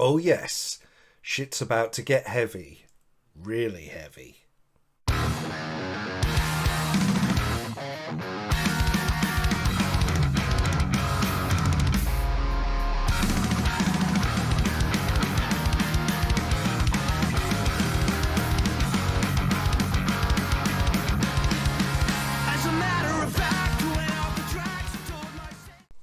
Oh yes, shit's about to get heavy. Really heavy.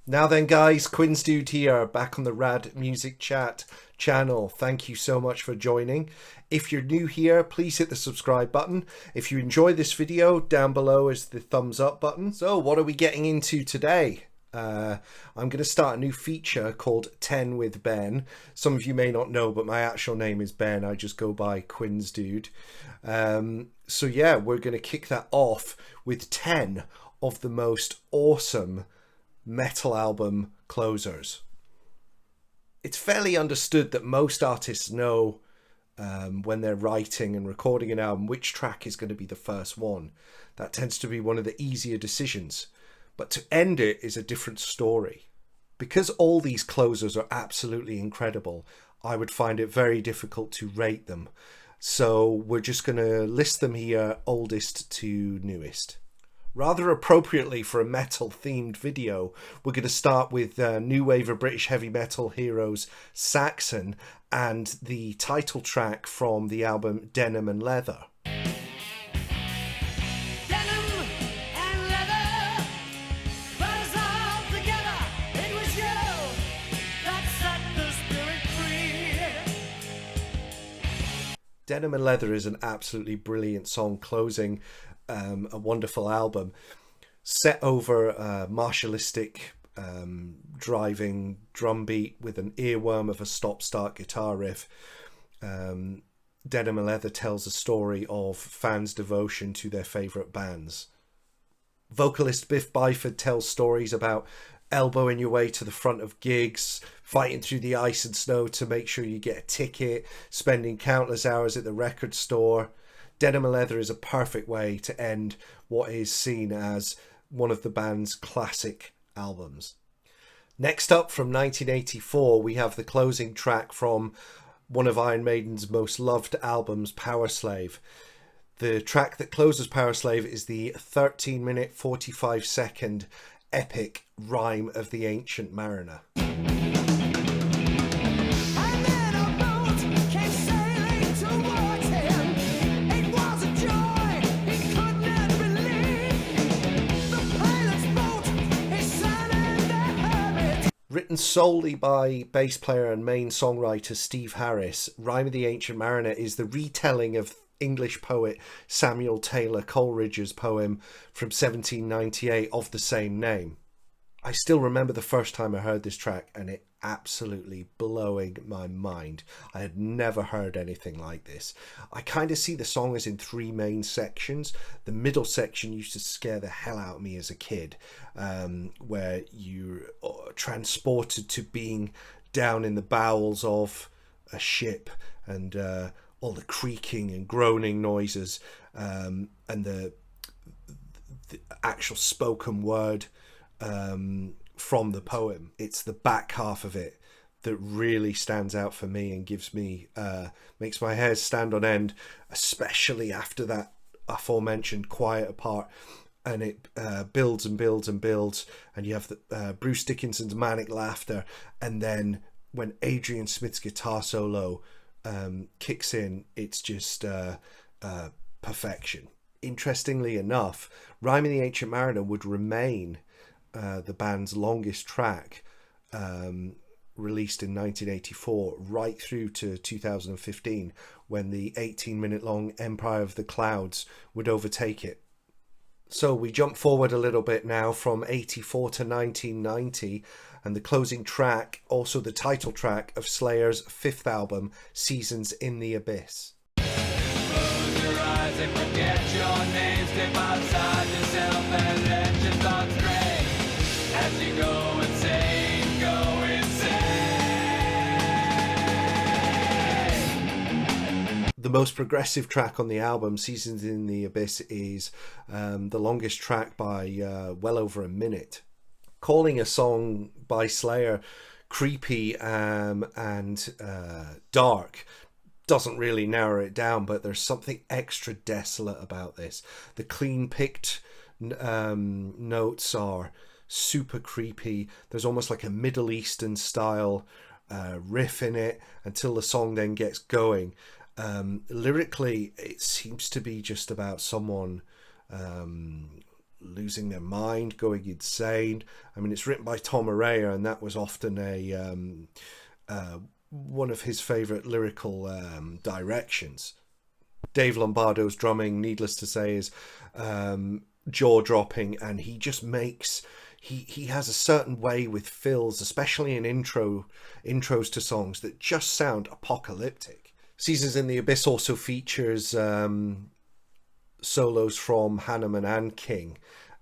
Now then guys, Quinn's Dude here, back on the Rad Music Chat channel. Thank you so much for joining. If you're new here, please hit the subscribe button. If you enjoy this video, down below is the thumbs up button. So what are we getting into today? I'm going to start a new feature called 10 with Ben. Some of you may not know, but my actual name is Ben. I just go by Quinn's Dude. So yeah, we're going to kick that off with 10 of the most awesome metal album closers. It's fairly understood that most artists know when they're writing and recording an album which track is going to be the first one. That tends to be one of the easier decisions, but to end it is a different story. Because all these closers are absolutely incredible, I would find it very difficult to rate them, so we're just going to list them here, oldest to newest. Rather appropriately for a metal themed video, we're going to start with new wave of British heavy metal heroes Saxon and the title track from the album Denim and Leather. Denim and Leather is an absolutely brilliant song closing a wonderful album set over a martialistic driving drum beat with an earworm of a stop-start guitar riff. Denim and Leather tells a story of fans' devotion to their favourite bands. Vocalist Biff Byford tells stories about elbowing your way to the front of gigs, fighting through the ice and snow to make sure you get a ticket, spending countless hours at the record store. Denim and Leather is a perfect way to end what is seen as one of the band's classic albums. Next up, from 1984, we have the closing track from one of Iron Maiden's most loved albums, Powerslave. The track that closes Powerslave is the 13-minute, 45-second epic Rime of the Ancient Mariner. Written solely by bass player and main songwriter Steve Harris, Rime of the Ancient Mariner is the retelling of English poet Samuel Taylor Coleridge's poem from 1798 of the same name. I still remember the first time I heard this track and it absolutely blowing my mind. I had never heard anything like this. I kind of see the song as in three main sections. The middle section used to scare the hell out of me as a kid, where you're transported to being down in the bowels of a ship and all the creaking and groaning noises, and the actual spoken word from the poem. It's the back half of it that really stands out for me and gives me makes my hair stand on end, especially after that aforementioned quieter part, and it builds and builds and builds, and you have the Bruce Dickinson's manic laughter, and then when Adrian Smith's guitar solo kicks in, it's just perfection. Interestingly enough, Rime of the Ancient Mariner would remain the band's longest track, released in 1984 right through to 2015, when the 18-minute long Empire of the Clouds would overtake it. So we jump forward a little bit now from 84 to 1990, and the closing track, also the title track of Slayer's fifth album, Seasons in the Abyss. Close your eyes and forget your name. Step outside yourself and let your thoughts stray. As you go insane, go insane. The most progressive track on the album, Seasons in the Abyss, is the longest track by well over a minute. Calling a song by Slayer creepy and dark doesn't really narrow it down, but there's something extra desolate about this. The clean picked notes are super creepy. There's almost like a Middle Eastern style riff in it until the song then gets going. Lyrically, it seems to be just about someone losing their mind, going insane. I mean, it's written by Tom Araya, and that was often one of his favourite lyrical directions. Dave Lombardo's drumming, needless to say, is jaw-dropping, and he just makes... He has a certain way with fills, especially in intros to songs, that just sound apocalyptic. Seasons in the Abyss also features solos from Hanneman and King,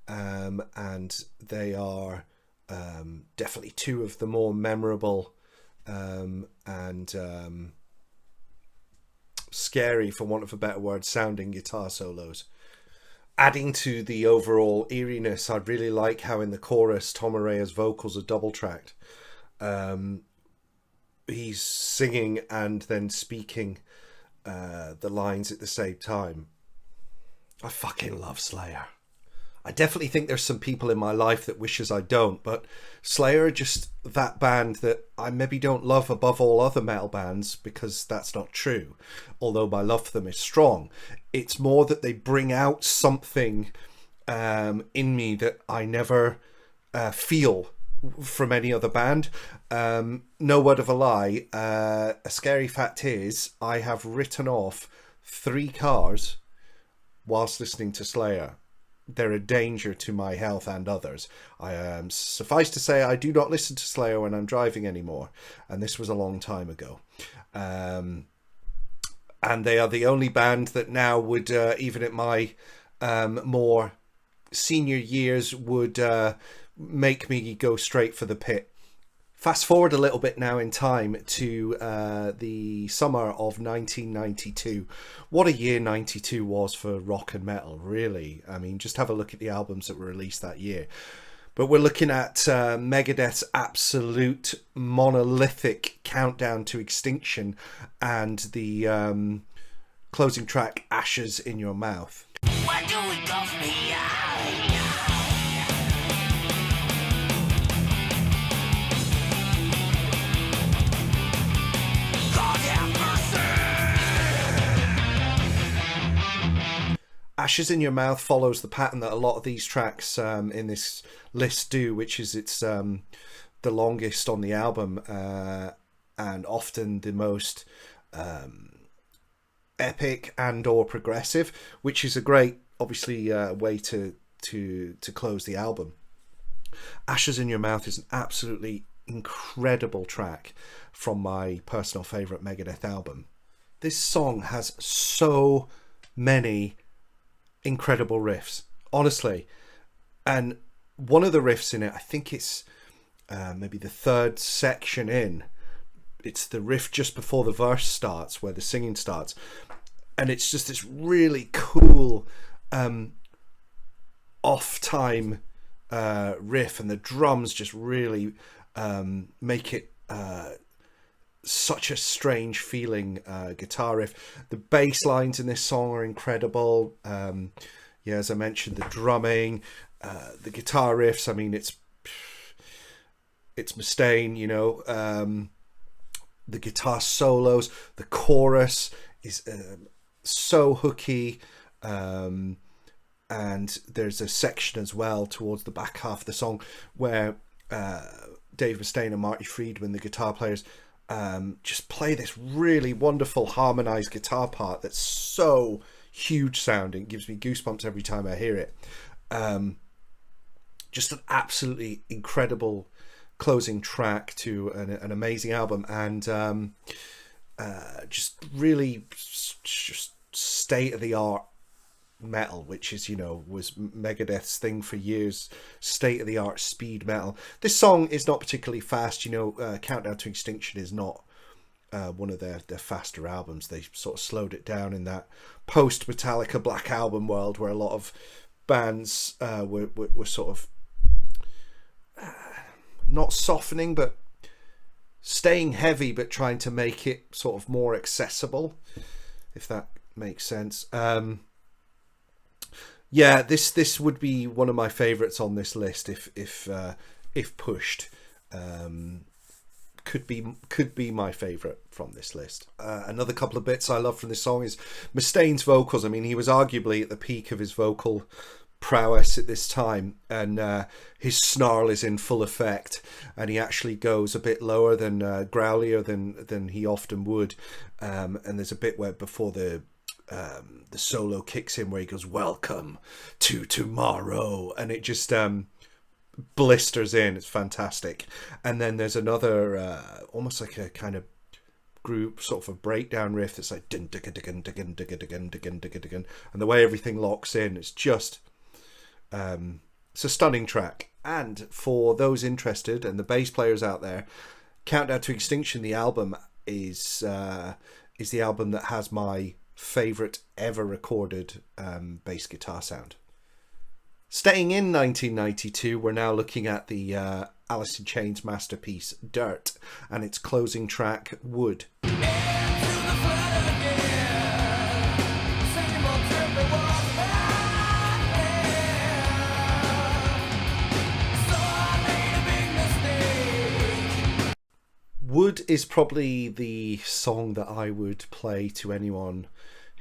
and they are definitely two of the more memorable and scary, for want of a better word, sounding guitar solos. Adding to the overall eeriness, I really like how in the chorus Tom Araya's vocals are double tracked. He's singing and then speaking the lines at the same time. I fucking love Slayer. I definitely think there's some people in my life that wishes I don't, but Slayer are just that band that I maybe don't love above all other metal bands, because that's not true, although my love for them is strong. It's more that they bring out something in me that I never feel from any other band. No word of a lie, a scary fact is I have written off 3 cars whilst listening to Slayer. They're a danger to my health and others. Suffice to say, I do not listen to Slayer when I'm driving anymore, and this was a long time ago. And they are the only band that now would, even at my more senior years, would make me go straight for the pit. Fast forward a little bit now in time to the summer of 1992. What a year 92 was for rock and metal, really. I mean, just have a look at the albums that were released that year. But we're looking at Megadeth's absolute monolithic countdown to extinction and the closing track, Ashes in Your Mouth. Where do we go from here? Ashes in Your Mouth follows the pattern that a lot of these tracks in this list do, which is it's the longest on the album and often the most epic and or progressive, which is a great, obviously, way to close the album. Ashes in Your Mouth is an absolutely incredible track from my personal favourite Megadeth album. This song has so many incredible riffs, honestly, and one of the riffs in it, I think it's maybe the third section in, it's the riff just before the verse starts, where the singing starts, and it's just this really cool off time riff, and the drums just really make it such a strange feeling guitar riff. The bass lines in this song are incredible. Yeah, as I mentioned, the drumming, the guitar riffs, I mean, it's Mustaine, you know. The guitar solos, the chorus is so hooky, and there's a section as well towards the back half of the song where Dave Mustaine and Marty Friedman, the guitar players, just play this really wonderful harmonized guitar part that's so huge sounding. It gives me goosebumps every time I hear it. Just an absolutely incredible closing track to an amazing album, and just really just state-of-the-art metal, which is, you know, was Megadeth's thing for years. State-of-the-art speed metal. This song is not particularly fast, you know. Countdown to Extinction is not one of their faster albums. They sort of slowed it down in that post Metallica Black Album world, where a lot of bands were sort of not softening, but staying heavy but trying to make it sort of more accessible, if that makes sense. Yeah, this would be one of my favorites on this list if pushed. Could be my favorite from this list. Another couple of bits I love from this song is Mustaine's vocals. I mean, he was arguably at the peak of his vocal prowess at this time, and his snarl is in full effect, and he actually goes a bit lower than growlier than he often would. And there's a bit where before the solo kicks in where he goes, "Welcome to tomorrow," and it just blisters in. It's fantastic. And then there's another almost like a kind of group sort of a breakdown riff that's like dun, dun, dun, dun, dun, dun, dun, dun, dun, dun, and the way everything locks in, it's just it's a stunning track. And for those interested and the bass players out there, Countdown to Extinction, the album, is the album that has my favorite ever recorded bass guitar sound. Staying in 1992, we're now looking at the Alice in Chains masterpiece Dirt and its closing track Wood. Wood is probably the song that I would play to anyone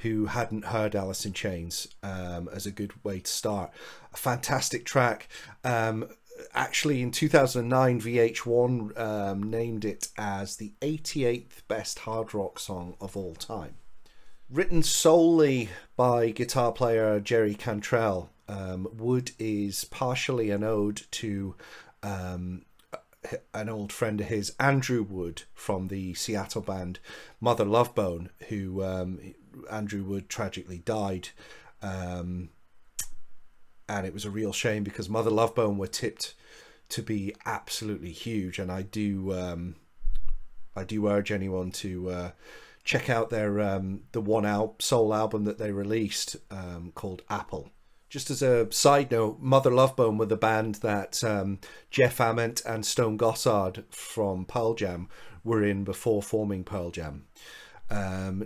who hadn't heard Alice in Chains as a good way to start. A fantastic track. Actually, in 2009, VH1 named it as the 88th best hard rock song of all time. Written solely by guitar player Jerry Cantrell, Wood is partially an ode to an old friend of his, Andrew Wood, from the Seattle band Mother Love Bone, who Andrew Wood tragically died, and it was a real shame because Mother Love Bone were tipped to be absolutely huge, and I do urge anyone to check out their the one sole album that they released called Apple. Just as a side note, Mother Love Bone were the band that Jeff Ament and Stone Gossard from Pearl Jam were in before forming Pearl Jam.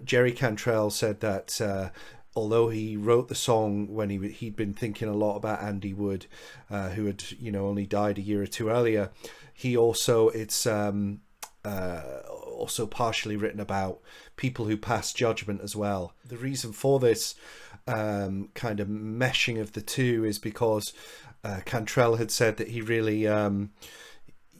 Jerry Cantrell said that although he wrote the song when he'd been thinking a lot about Andy Wood, who had only died a year or two earlier, he also also partially written about people who pass judgment as well. The reason for this kind of meshing of the two is because Cantrell had said that he really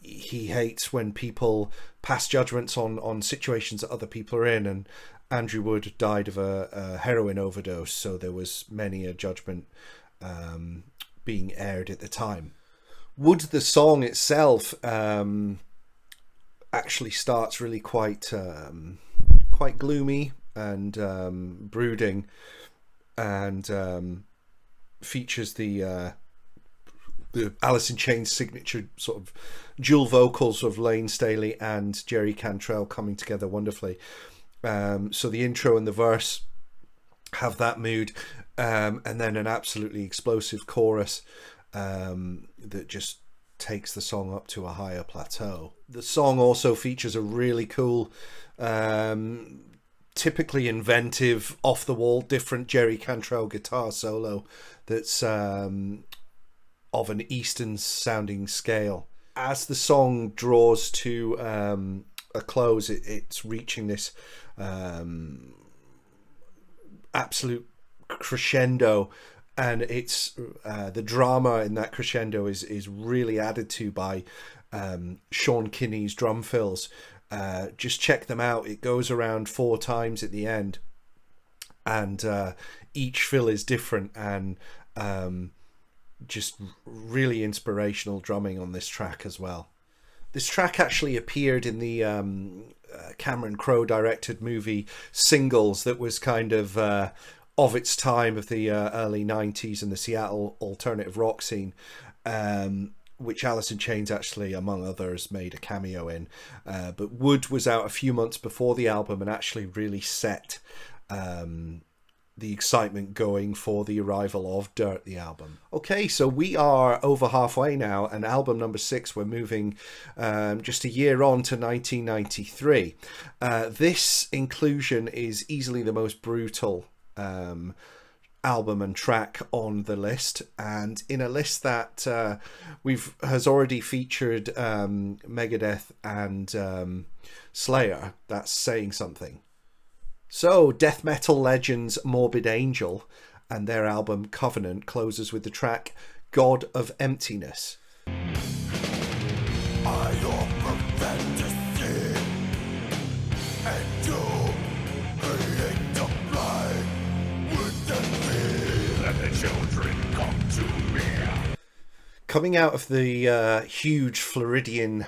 he hates when people pass judgments on situations that other people are in, and Andrew Wood died of a heroin overdose, so there was many a judgment being aired at the time. Wood, the song itself, actually starts really quite gloomy and brooding, and features the Alice in Chains signature sort of dual vocals of Lane Staley and Jerry Cantrell coming together wonderfully. So the intro and the verse have that mood, and then an absolutely explosive chorus that just takes the song up to a higher plateau. The song also features a really cool, typically inventive, off the wall, different Jerry Cantrell guitar solo that's of an Eastern sounding scale. As the song draws to a close, it's reaching this absolute crescendo, and it's the drama in that crescendo is really added to by Sean Kinney's drum fills. Just check them out. It goes around 4 times at the end, and each fill is different, and just really inspirational drumming on this track as well. This track actually appeared in the Cameron Crowe directed movie Singles, that was kind of its time, of the early 90s and the Seattle alternative rock scene, which Alice in Chains actually, among others, made a cameo in. But Wood was out a few months before the album and actually really set the excitement going for the arrival of Dirt, the album. Okay, so we are over halfway now, and album number 6, we're moving just a year on to 1993. This inclusion is easily the most brutal album and track on the list, and in a list that has already featured Megadeth and Slayer. That's saying something. So, death metal legends Morbid Angel and their album Covenant closes with the track God of Emptiness. I offer fantasy, and you hate to fly with the fear. Let the children come to me. Coming out of the huge Floridian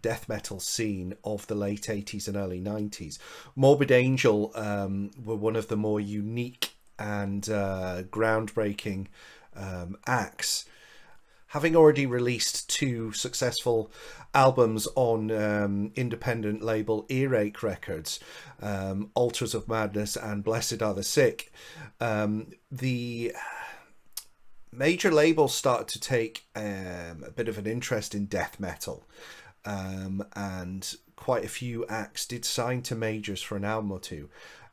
death metal scene of the late 80s and early 90s, Morbid Angel were one of the more unique and groundbreaking acts, having already released 2 successful albums on independent label Earache Records, Altars of Madness and Blessed Are the Sick. The major labels started to take a bit of an interest in death metal, and quite a few acts did sign to majors for an album or two,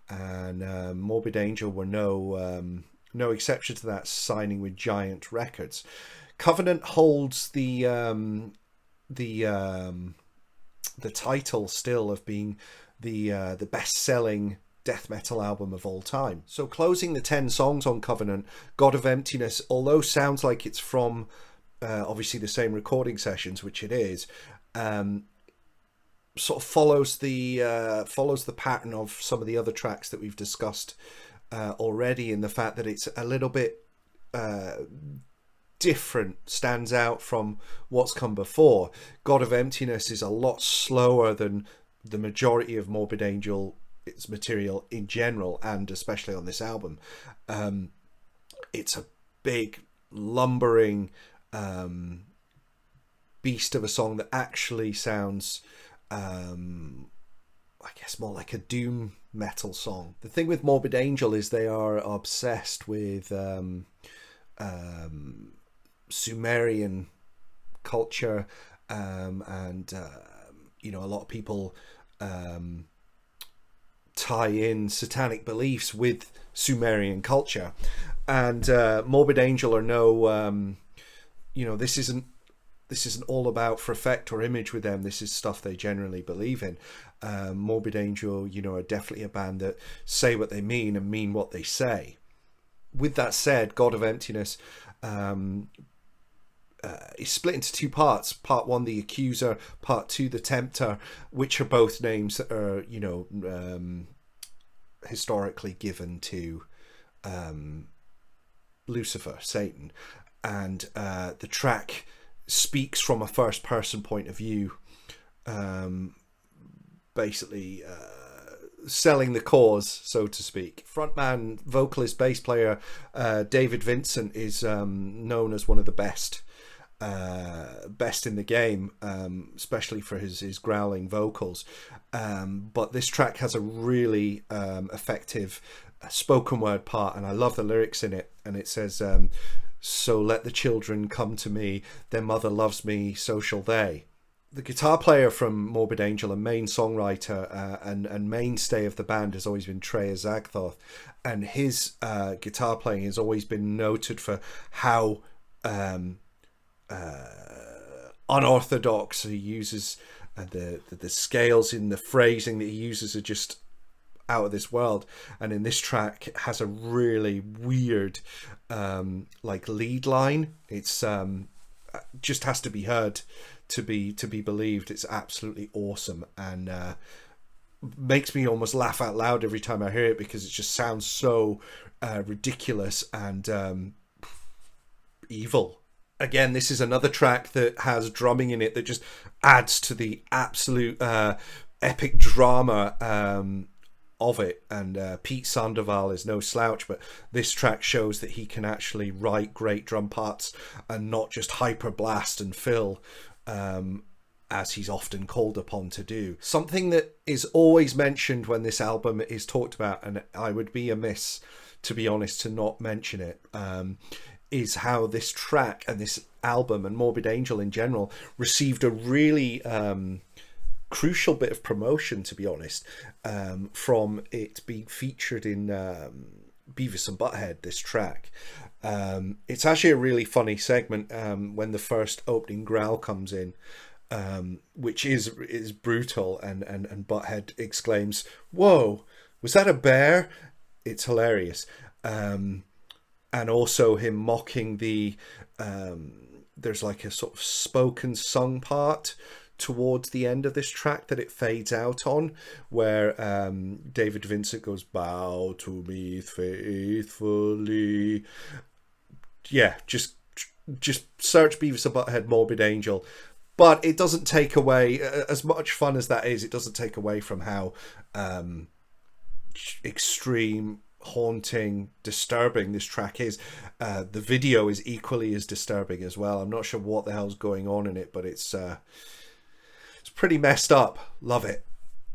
and Morbid Angel were no exception to that, signing with Giant Records. Covenant holds the title still of being the best-selling death metal album of all time. So closing the 10 songs on Covenant, God of Emptiness, although sounds like it's from obviously the same recording sessions, which it is, sort of follows the pattern of some of the other tracks that we've discussed already, in the fact that it's a little bit different, stands out from what's come before. God of Emptiness is a lot slower than the majority of Morbid Angel, its material in general, and especially on this album. It's a big, lumbering beast of a song that actually sounds I guess more like a doom metal song. The thing with Morbid Angel is they are obsessed with Sumerian culture, and you know, a lot of people tie in satanic beliefs with Sumerian culture, and Morbid Angel are no you know, this isn't all about for effect or image with them. This is stuff they generally believe in. Morbid Angel, you know, are definitely a band that say what they mean and mean what they say. With that said, God of Emptiness is split into 2 parts. Part 1, the Accuser. Part 2, the Tempter, which are both names that are, you know, historically given to Lucifer, Satan. And the track speaks from a first person point of view, basically selling the cause, so to speak. Frontman, vocalist, bass player David Vincent is known as one of the best in the game, especially for his growling vocals, but this track has a really effective spoken word part, and I love the lyrics in it. And it says, so let the children come to me, their mother loves me, so shall they. The guitar player from Morbid Angel and main songwriter and mainstay of the band has always been Trey Zagthoth, and his guitar playing has always been noted for how unorthodox he uses. The scales in the phrasing that he uses are just out of this world, and in this track it has a really weird like lead line. It's just has to be heard to be believed. It's absolutely awesome, and makes me almost laugh out loud every time I hear it, because it just sounds so ridiculous and evil. Again, this is another track that has drumming in it that just adds to the absolute epic drama of it. And Pete Sandoval is no slouch, but this track shows that he can actually write great drum parts and not just hyper blast and fill, as he's often called upon to do. Something that is always mentioned when this album is talked about, and I would be amiss to be honest, to not mention it, is how this track and this album and Morbid Angel in general received a really crucial bit of promotion, to be honest, from it being featured in Beavis and Butthead, this track. It's actually a really funny segment when the first opening growl comes in, which is brutal, and Butthead exclaims, "Whoa, was that a bear?" It's hilarious. And also him mocking the there's like a sort of spoken sung part towards the end of this track that it fades out on, where David Vincent goes, "Bow to me faithfully." Yeah, just search Beavis and Butthead Morbid Angel. But it doesn't take away, as much fun as that is, it doesn't take away from how extreme, haunting, disturbing this track is. The video is equally as disturbing as well. I'm not sure what the hell's going on in it, but it's pretty messed up. Love it.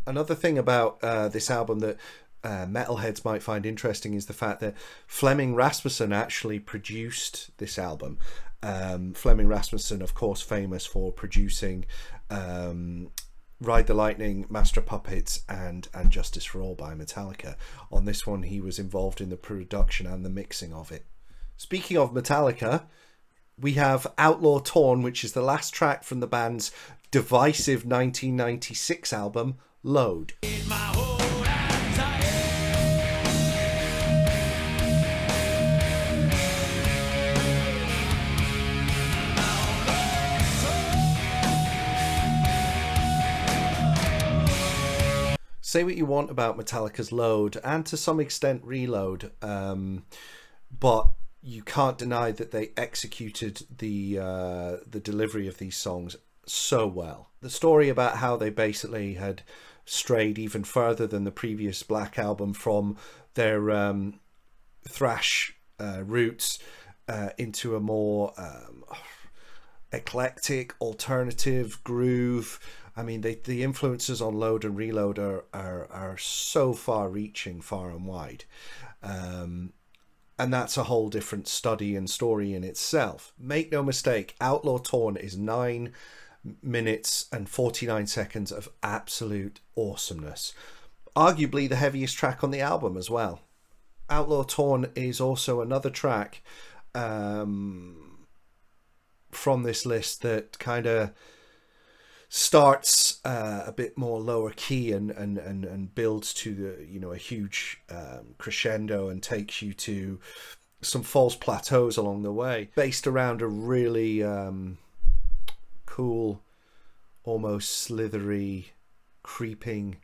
Another thing about this album that metalheads might find interesting is the fact that Flemming Rasmussen actually produced this album. Flemming Rasmussen, of course, famous for producing Ride the Lightning, Master of Puppets, and Justice for All by Metallica. On this one, he was involved in the production and the mixing of it. Speaking of Metallica, we have Outlaw Torn, which is the last track from the band's divisive 1996 album, Load. Say what you want about Metallica's Load, and to some extent Reload, but you can't deny that they executed the delivery of these songs so well. The story about how they basically had strayed even further than the previous Black album from their thrash roots into a more eclectic, alternative groove. I mean, the influences on Load and Reload are so far-reaching, far and wide. And that's a whole different study and story in itself. Make no mistake, Outlaw Torn is 9 minutes and 49 seconds of absolute awesomeness. Arguably the heaviest track on the album as well. Outlaw Torn is also another track from this list that kind of starts a bit more lower key and builds to the a huge crescendo and takes you to some false plateaus along the way, based around a really cool, almost slithery, creeping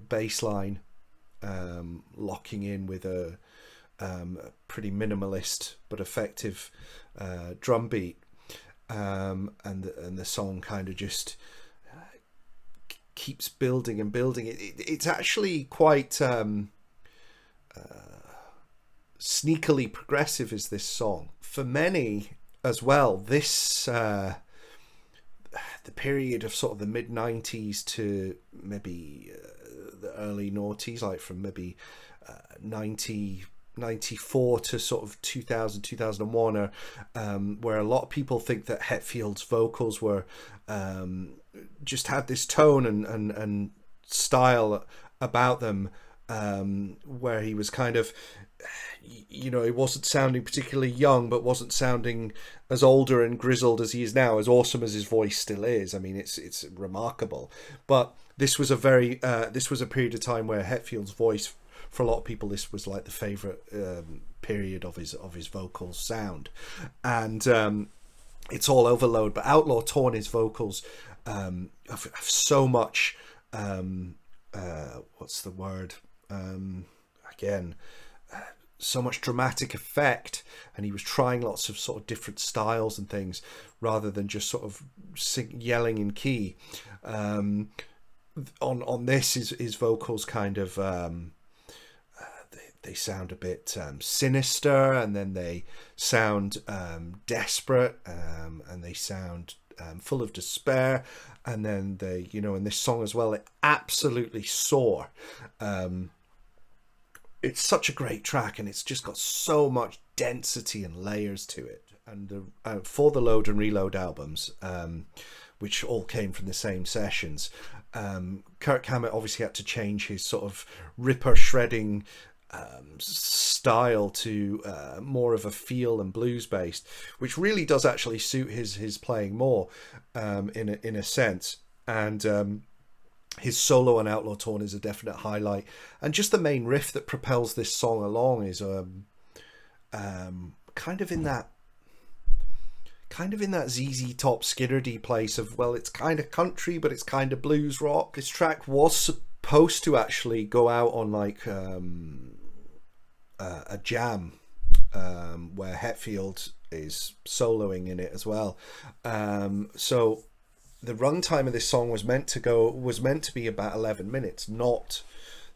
bass line, locking in with a pretty minimalist but effective drum beat. And the song kind of just keeps building and building. It's actually quite sneakily progressive, is this song. For many as well, this the period of sort of the mid-90s to maybe the early noughties, like from maybe 94 to sort of 2000, 2001, are where a lot of people think that Hetfield's vocals were just had this tone and style about them, where he was kind of, he wasn't sounding particularly young, but wasn't sounding as older and grizzled as he is now, as awesome as his voice still is. I mean, it's remarkable. But this was a period of time where Hetfield's voice, for a lot of people, this was like the favorite period of his vocal sound, and it's all overload. But Outlaw Torn, his vocals have so much what's the word, so much dramatic effect, and he was trying lots of sort of different styles and things rather than just sort of yelling in key. On this, his vocals kind of they sound a bit sinister, and then they sound desperate, and they sound full of despair, and then they, in this song as well, they absolutely soar. It's such a great track, and it's just got so much density and layers to it. And for the Load and Reload albums, which all came from the same sessions, Kirk Hammett obviously had to change his sort of ripper shredding style to more of a feel and blues based, which really does actually suit his playing more, in a sense. And his solo on Outlaw Torn is a definite highlight, and just the main riff that propels this song along is kind of in that ZZ Top Skidderdy place of, well, it's kind of country but it's kind of blues rock. This track was supposed to actually go out on like a jam where Hetfield is soloing in it as well. So the runtime of this song was meant to be about 11 minutes, not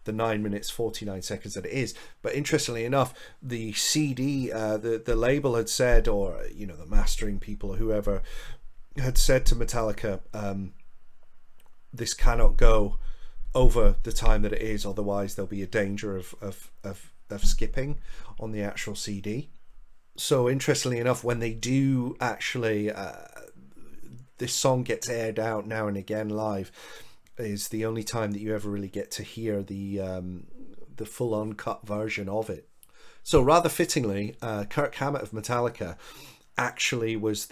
the 9 minutes 49 seconds that it is. But interestingly enough, the CD, the label had said, or the mastering people or whoever had said to Metallica, this cannot go over the time that it is, otherwise there'll be a danger of skipping on the actual CD. So interestingly enough, when they do actually this song gets aired out now and again live, is the only time that you ever really get to hear the full uncut version of it. So rather fittingly, Kirk Hammett of Metallica actually was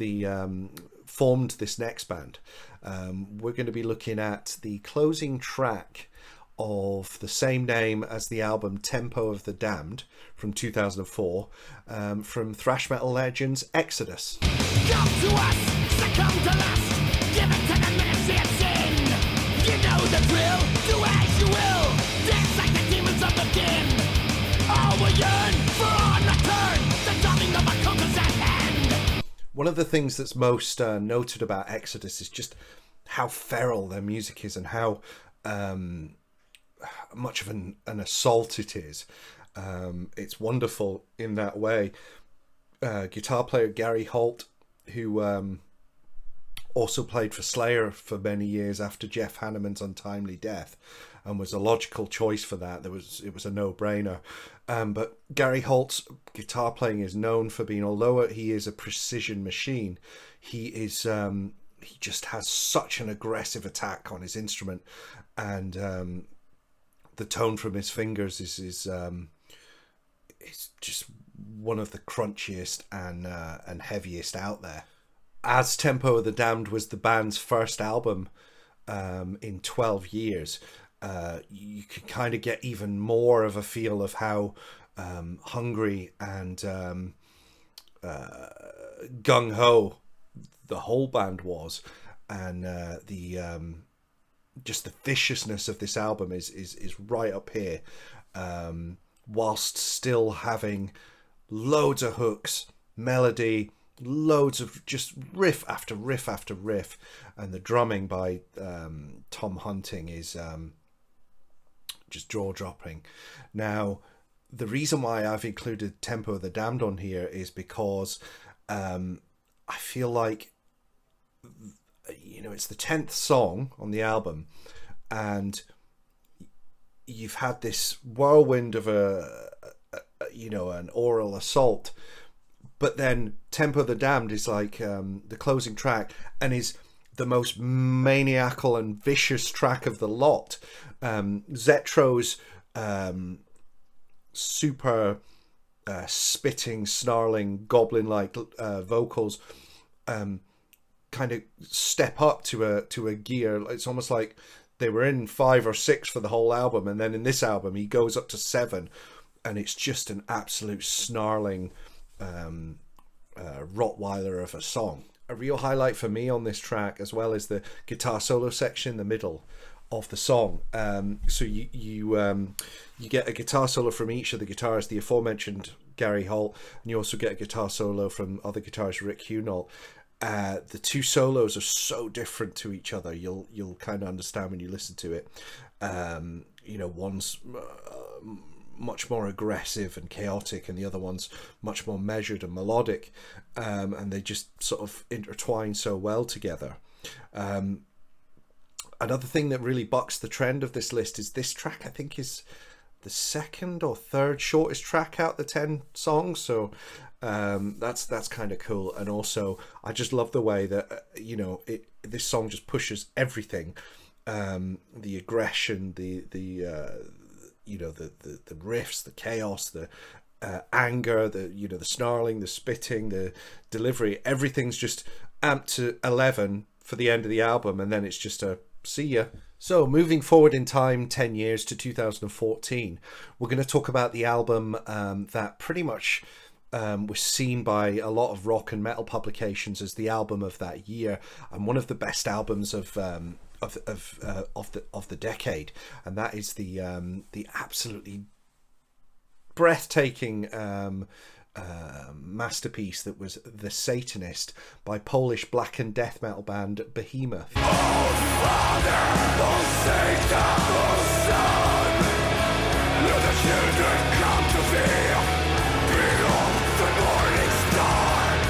formed this next band. We're going to be looking at the closing track of the same name as the album Tempo of the Damned from 2004, from thrash metal legends Exodus. Come to us, succumb to lust, give it 10 minutes, it's in. You know the drill, do as you will, dance like the demons of the dim. All will yearn for our return, the dawning of our conquerors at hand. One of the things that's most noted about Exodus is just how feral their music is, and how much of an assault it is. It's wonderful in that way. Guitar player Gary Holt, who also played for Slayer for many years after Jeff Hanneman's untimely death, and was a logical choice for that. It was a no-brainer. But Gary Holt's guitar playing is known for being, although he is a precision machine, he just has such an aggressive attack on his instrument, and the tone from his fingers is just one of the crunchiest and heaviest out there. As Tempo of the Damned was the band's first album in 12 years, you can kind of get even more of a feel of how hungry and gung-ho the whole band was, and just the viciousness of this album is right up here, whilst still having loads of hooks, melody, loads of just riff after riff after riff, and the drumming by Tom Hunting is just jaw-dropping. Now, the reason why I've included Tempo of the Damned on here is because I feel like it's the 10th song on the album, and you've had this whirlwind of an oral assault, but then Tempo of the Damned is like the closing track, and is the most maniacal and vicious track of the lot. Zetro's super spitting, snarling, goblin-like vocals kind of step up to a gear. It's almost like they were in 5 or 6 for the whole album, and then in this album he goes up to 7, and it's just an absolute snarling Rottweiler of a song. A real highlight for me on this track, as well as the guitar solo section in the middle of the song. So you get a guitar solo from each of the guitarists, the aforementioned Gary Holt, and you also get a guitar solo from other guitarist Rick Hunolt. The two solos are so different to each other. You'll kind of understand when you listen to it. One's much more aggressive and chaotic, and the other one's much more measured and melodic, and they just sort of intertwine so well together. Another thing that really bucks the trend of this list is this track, I think, is the second or third shortest track out the 10 songs, so that's kind of cool. And also I just love the way that this song just pushes everything, the aggression, the riffs, the chaos, the anger, the snarling, the spitting, the delivery, everything's just amped to 11 for the end of the album, and then it's just a see ya. So moving forward in time 10 years to 2014, we're going to talk about the album that pretty much was seen by a lot of rock and metal publications as the album of that year, and one of the best albums of the decade, and that is the absolutely breathtaking masterpiece that was The Satanist by Polish black and death metal band Behemoth.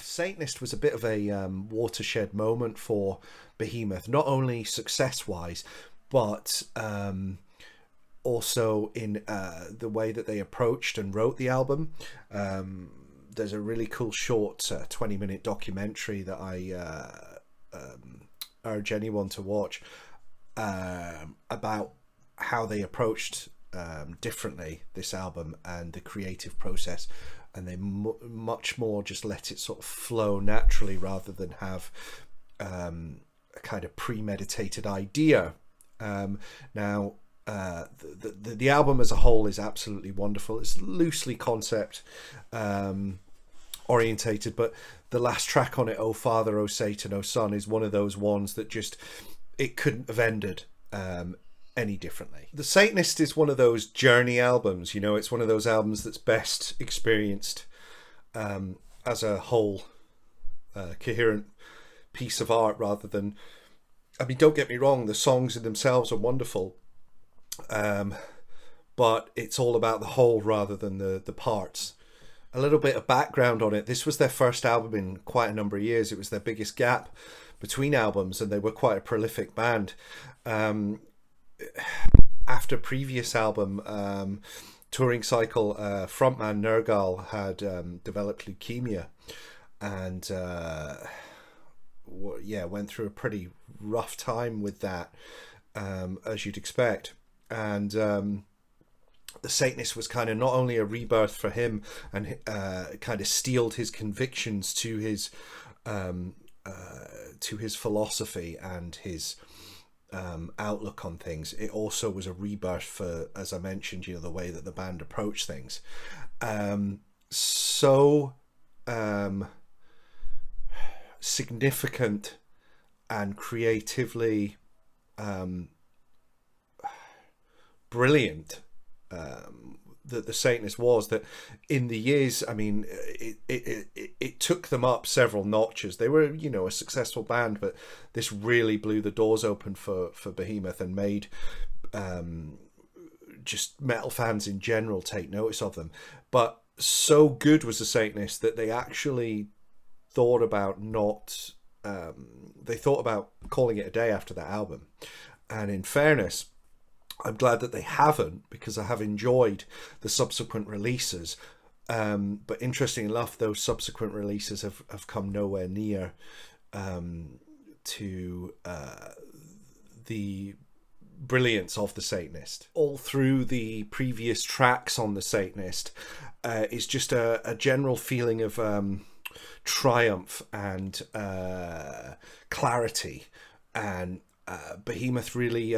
Satanist was a bit of a watershed moment for Behemoth, not only success-wise, but also in the way that they approached and wrote the album. There's a really cool short 20-minute documentary that I urge anyone to watch about how they approached differently this album and the creative process, and they much more just let it sort of flow naturally rather than have a kind of premeditated idea. Now the album as a whole is absolutely wonderful. It's loosely concept orientated, but the last track on it, "Oh Father, Oh Satan, Oh Son," is one of those ones that just, it couldn't have ended any differently. The Satanist is one of those journey albums, it's one of those albums that's best experienced as a whole coherent piece of art rather than, don't get me wrong, the songs in themselves are wonderful, but it's all about the whole rather than the parts. A little bit of background on it: this was their first album in quite a number of years. It was their biggest gap between albums, and they were quite a prolific band. After previous album touring cycle, frontman Nergal had developed leukemia, and went through a pretty rough time with that, as you'd expect. And The Satanist was kind of not only a rebirth for him, and kind of steeled his convictions to his philosophy and his outlook on things. It also was a rebirth for, as I mentioned, the way that the band approached things. Significant and creatively brilliant that The Satanist was, that in the years, it took them up several notches. They were, a successful band, but this really blew the doors open for Behemoth and made just metal fans in general take notice of them. But so good was The Satanist that they actually thought about calling it a day after that album. And in fairness, I'm glad that they haven't, because I have enjoyed the subsequent releases. But interesting enough, those subsequent releases have come nowhere near to the brilliance of The Satanist. All through the previous tracks on The Satanist is just a general feeling of triumph and clarity. And Behemoth really...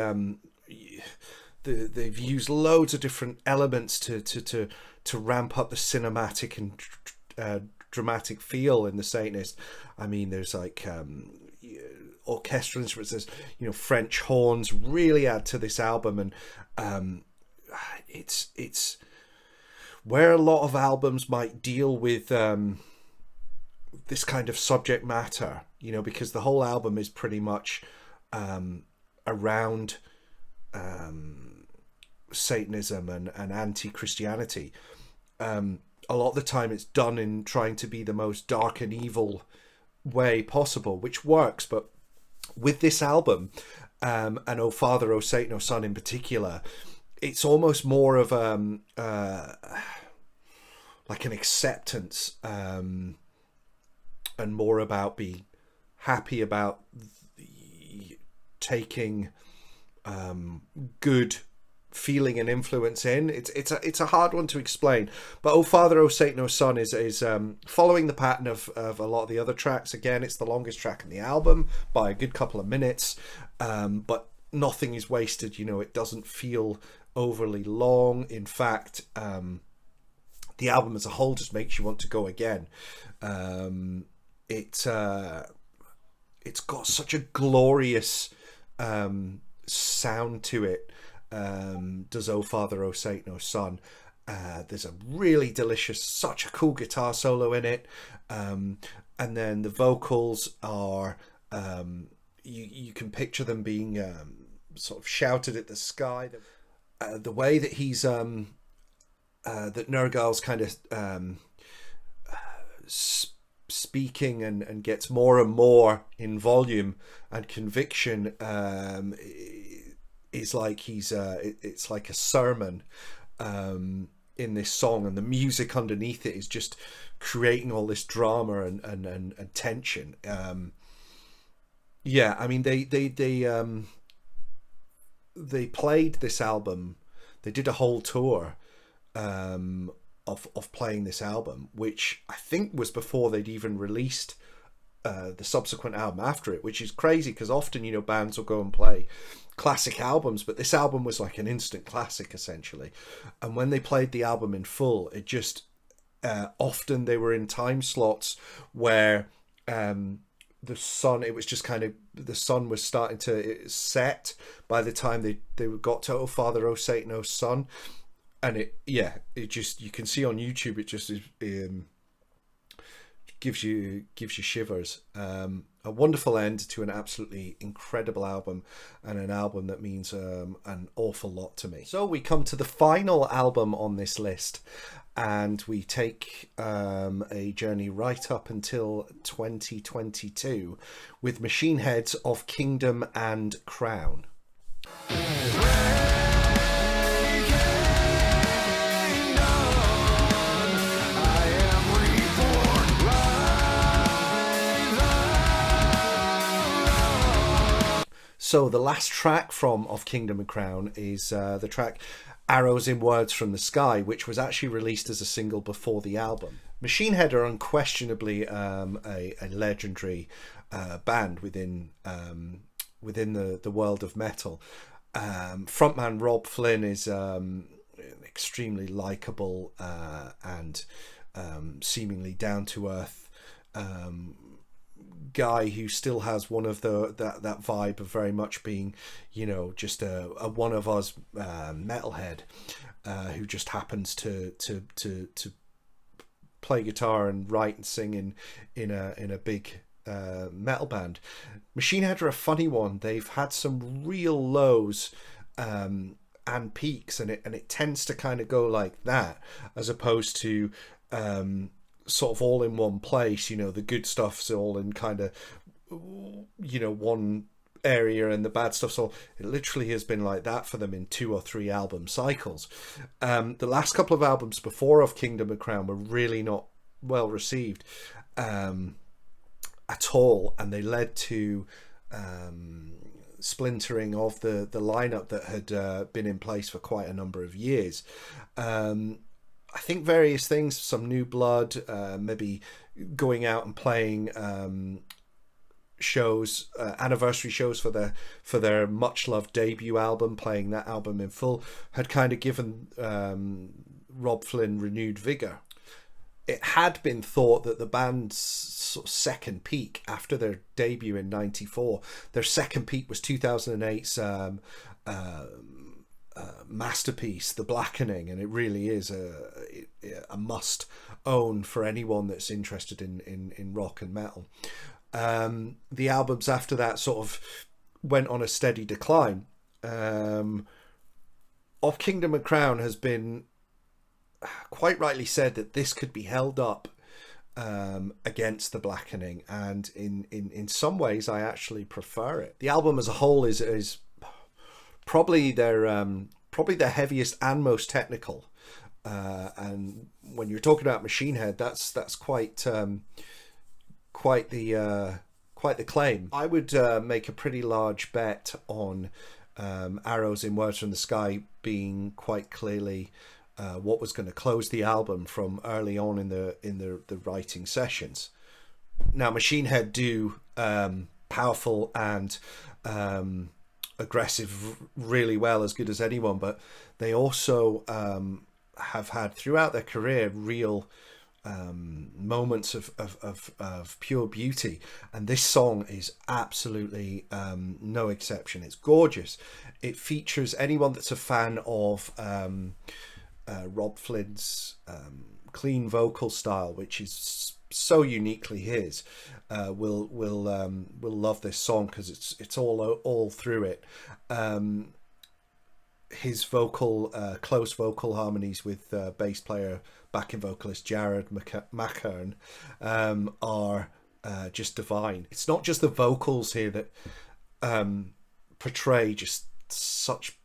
they've used loads of different elements to ramp up the cinematic and dramatic feel in The Satanist. There's like orchestral instruments, there's French horns really add to this album, and it's where a lot of albums might deal with this kind of subject matter, because the whole album is pretty much around Satanism and anti-Christianity. A lot of the time it's done in trying to be the most dark and evil way possible, which works. But with this album, and Oh Father, Oh Satan, Oh Son in particular, it's almost more of like an acceptance, and more about being happy about taking good feeling and influence in. It's a hard one to explain, but "O Father, O Saint, No Son" is following the pattern of a lot of the other tracks. Again, it's the longest track in the album by a good couple of minutes, but nothing is wasted. You know, it doesn't feel overly long. In fact, the album as a whole just makes you want to go again. It's got such a glorious sound to it. Does "O Father, O Saint, No Son." There's a really delicious, such a cool guitar solo in it, and then the vocals are you can picture them being sort of shouted at the sky. The way that he's that Nergal's kind of speaking and gets more and more in volume and conviction, is like it's like a sermon in this song, and the music underneath it is just creating all this drama and tension. Yeah, I mean they played this album. They did a whole tour of playing this album, which I think was before they'd even released the subsequent album after it, which is crazy because often, you know, bands will go and play classic albums, but this album was like an instant classic essentially. And when they played the album in full, it just often they were in time slots where the sun, it was just kind of, the sun was starting to set by the time they got to "O Father, O Saint, No Son." And it just, you can see on YouTube, it just is, gives you shivers. A wonderful end to an absolutely incredible album, and an album that means an awful lot to me. So we come to the final album on this list, and we take a journey right up until 2022 with Machinehead's "Of Kingdom and Crown." So the last track from "Of Kingdom and Crown" is the track "Arrows in Words from the Sky," which was actually released as a single before the album. Machinehead are unquestionably a legendary band within the world of metal. Frontman Rob Flynn is extremely likable and seemingly down to earth guy who still has one of that vibe of very much being, you know, just a one of us metalhead who just happens to play guitar and write and sing in a big metal band. Machinehead are a funny one. They've had some real lows and peaks, and it tends to kind of go like that, as opposed to sort of all in one place. You know, the good stuff's all in kind of, you know, one area, and the bad stuff's all, it literally has been like that for them in 2 or 3 album cycles. The last couple of albums before "Of Kingdom and Crown" were really not well received at all, and they led to splintering of the lineup that had been in place for quite a number of years. I think various things, some new blood, maybe going out and playing shows, anniversary shows for their much loved debut album, playing that album in full, had kind of given Rob Flynn renewed vigor. It had been thought that the band's sort of second peak after their debut in '94, their second peak was 2008's masterpiece, The Blackening, and it really is a must own for anyone that's interested in rock and metal. The albums after that sort of went on a steady decline. Of Kingdom and Crown has been quite rightly said that this could be held up against The Blackening, and in some ways I actually prefer it. The album as a whole is probably their probably the heaviest and most technical. And when you're talking about Machine Head, that's quite quite the claim. I would make a pretty large bet on Arrows in Words from the Sky being quite clearly what was going to close the album from early on in the writing sessions. Now, Machine Head do powerful and aggressive really well, as good as anyone, but they also have had throughout their career real moments of pure beauty, and this song is absolutely no exception. It's gorgeous. It features anyone that's a fan of Rob Flynn's clean vocal style, which is so uniquely his, will love this song, because it's all through it. His vocal close vocal harmonies with bass player, backing vocalist Jared McHerne are just divine. It's not just the vocals here that portray just such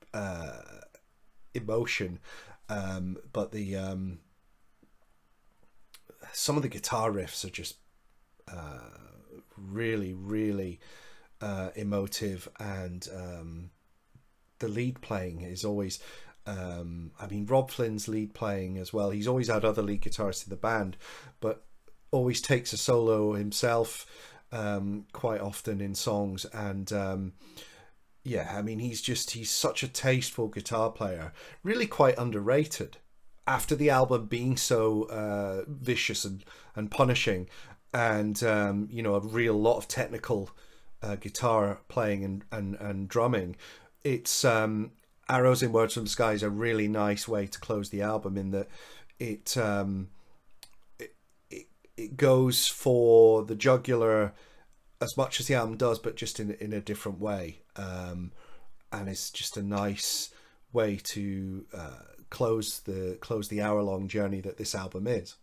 emotion, but the some of the guitar riffs are just really emotive, and the lead playing is always Rob Flynn's lead playing as well. He's always had other lead guitarists in the band, but always takes a solo himself quite often in songs. And he's such a tasteful guitar player, really quite underrated. After the album being so vicious and punishing, and a real lot of technical guitar playing and drumming, it's Arrows in Words from the Sky is a really nice way to close the album, in that it goes for the jugular as much as the album does, but just in a different way, and it's just a nice way to close the hour-long journey that this album is.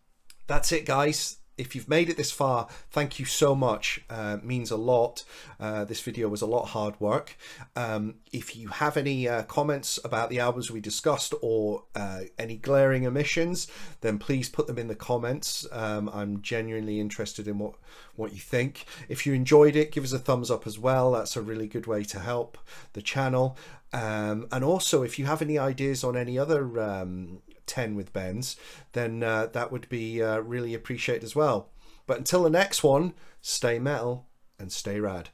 That's it, guys. If you've made it this far, thank you so much. It means a lot. This video was a lot of hard work. If you have any comments about the albums we discussed, or any glaring omissions, then please put them in the comments. I'm genuinely interested in what you think. If you enjoyed it, give us a thumbs up as well. That's a really good way to help the channel. And also, if you have any ideas on any other 10 with bends, then that would be really appreciated as well. But until the next one, stay metal and stay rad.